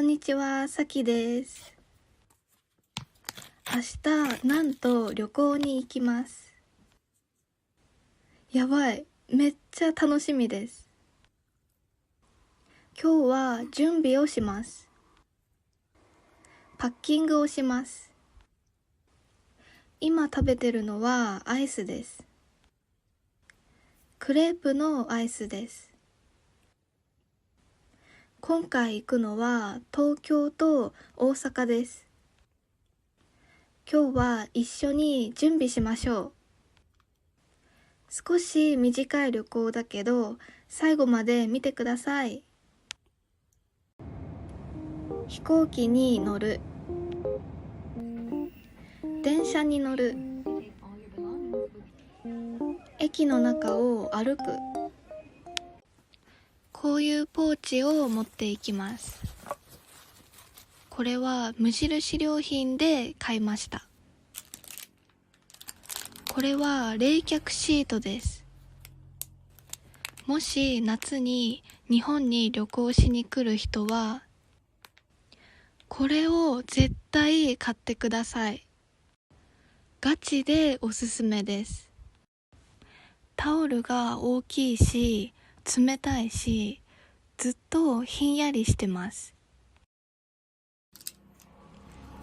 んにちは、さきです。明日、なんと旅行に行きます。やばい、めっちゃ楽しみです。今日は準備をします。パッキングをします。今食べてるのはアイスです。クレープのアイスです。今回行くのは東京と大阪です。今日は一緒に準備しましょう。少し短い旅行だけど、最後まで見てください。飛行機に乗る。電車に乗る。駅の中を歩く。こういうポーチを持っていきます。これは無印良品で買いました。これは冷却シートです。もし夏に日本に旅行しに来る人は、これを絶対買ってください。ガチでおすすめです。タオルが大きいし、冷たいし、ずっとひんやりしてます。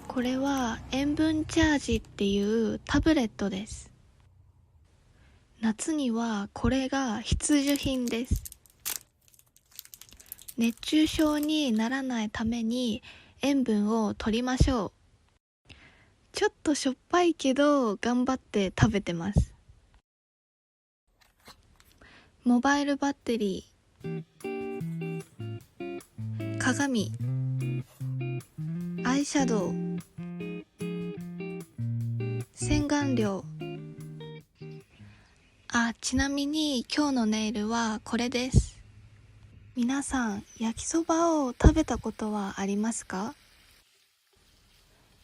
これは塩分チャージっていうタブレットです。夏にはこれが必需品です。熱中症にならないために塩分を取りましょう。ちょっとしょっぱいけど頑張って食べてます。モバイルバッテリー、鏡、アイシャドウ、洗顔料。ちなみに今日のネイルはこれです。皆さん、焼きそばを食べたことはありますか？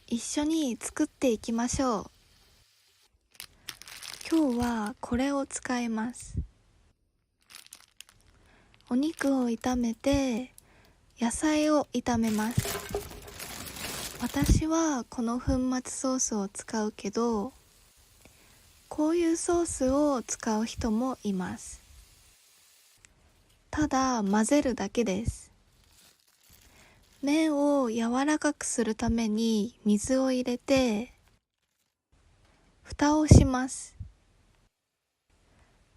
一緒に作っていきましょう。今日はこれを使います。お肉を炒めて、野菜を炒めます。私はこの粉末ソースを使うけど、こういうソースを使う人もいます。ただ混ぜるだけです。麺を柔らかくするために水を入れて、蓋をします。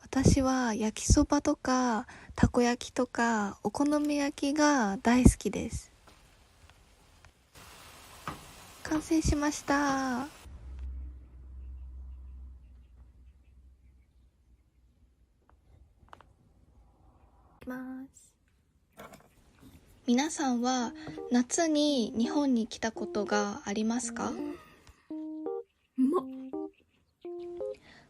私は焼きそばとかたこ焼きとかお好み焼きが大好きです。完成しました。皆さんは夏に日本に来たことがありますか？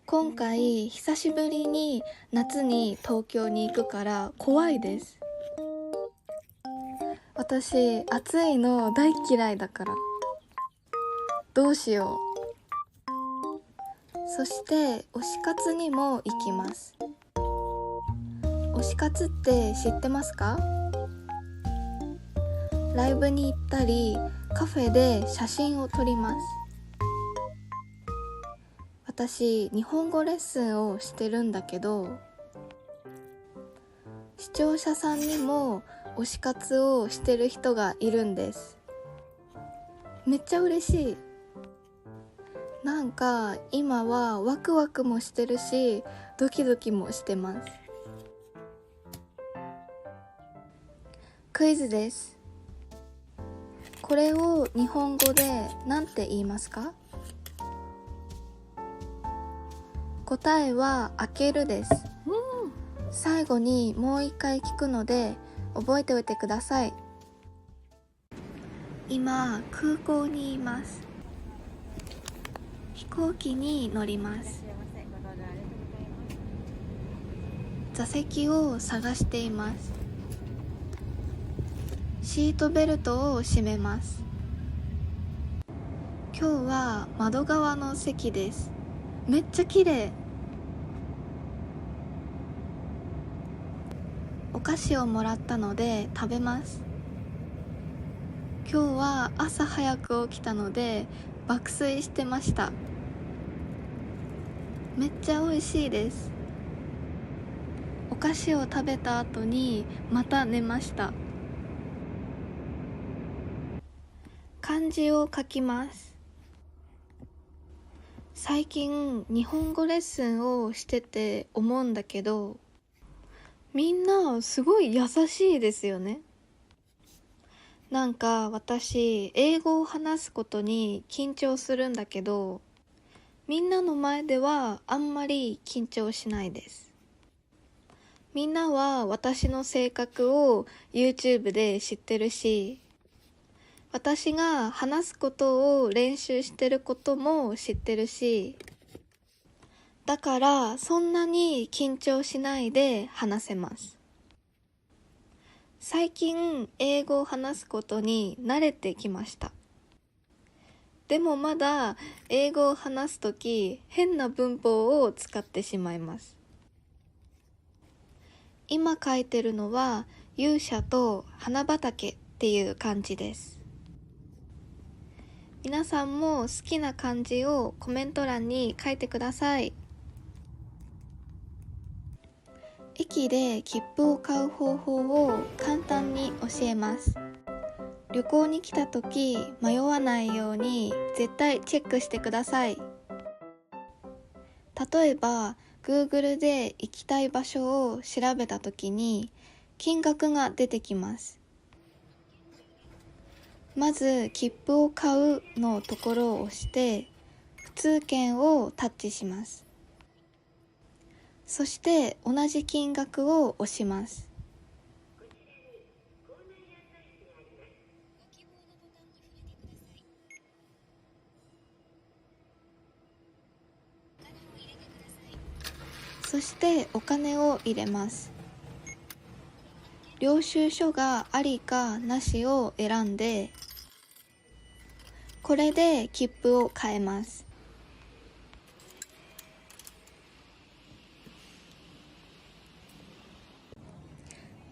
今回久しぶりに夏に東京に行くから怖いです。私暑いの大嫌いだから。どうしよう。そして推し活にも行きます。推し活って知ってますか？ライブに行ったりカフェで写真を撮ります。私日本語レッスンをしてるんだけど、視聴者さんにも推し活をしてる人がいるんです。めっちゃ嬉しい。なんか今はワクワクもしてるし、ドキドキもしてます。クイズです。これを日本語で何て言いますか？答えは開けるです。最後にもう一回聞くので覚えておいてください。今空港にいます。飛行機に乗ります。座席を探しています。シートベルトを締めます。今日は窓側の席です。めっちゃ綺麗。お菓子をもらったので食べます。今日は朝早く起きたので爆睡してました。めっちゃ美味しいです。お菓子を食べた後にまた寝ました。漢字を書きます。最近日本語レッスンをしてて思うんだけど、みんなすごい優しいですよね。なんか私英語を話すことに緊張するんだけど、みんなの前ではあんまり緊張しないです。みんなは私の性格を YouTube で知ってるし、私が話すことを練習してることも知ってるし、だからそんなに緊張しないで話せます。最近英語を話すことに慣れてきました。でもまだ英語を話すとき変な文法を使ってしまいます。今書いてるのは勇者と花畑っていう漢字です。皆さんも好きな漢字をコメント欄に書いてください。駅で切符を買う方法を簡単に教えます。旅行に来た時迷わないように絶対チェックしてください。例えば Google で行きたい場所を調べた時に金額が出てきます。まず切符を買うのところを押して普通券をタッチします。そして同じ金額を押します。そしてお金を入れます。領収書がありかなしを選んで、これで切符を買えます。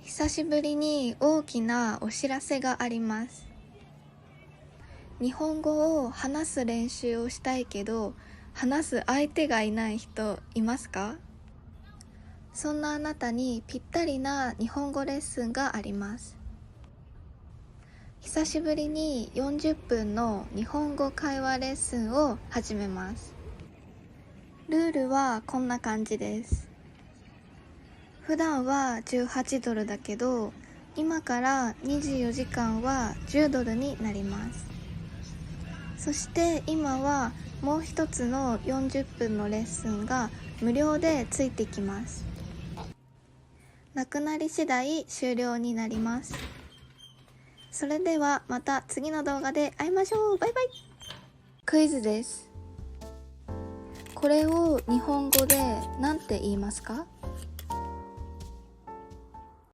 久しぶりに大きなお知らせがあります。日本語を話す練習をしたいけど、話す相手がいない人いますか？そんなあなたにぴったりな日本語レッスンがあります。久しぶりに40分の日本語会話レッスンを始めます。ルールはこんな感じです。普段は18ドルだけど、今から24時間は10ドルになります。そして今はもう一つの40分のレッスンが無料でついてきます。なくなり次第終了になります。それではまた次の動画で会いましょう。バイバイ。クイズです。これを日本語で何て言いますか？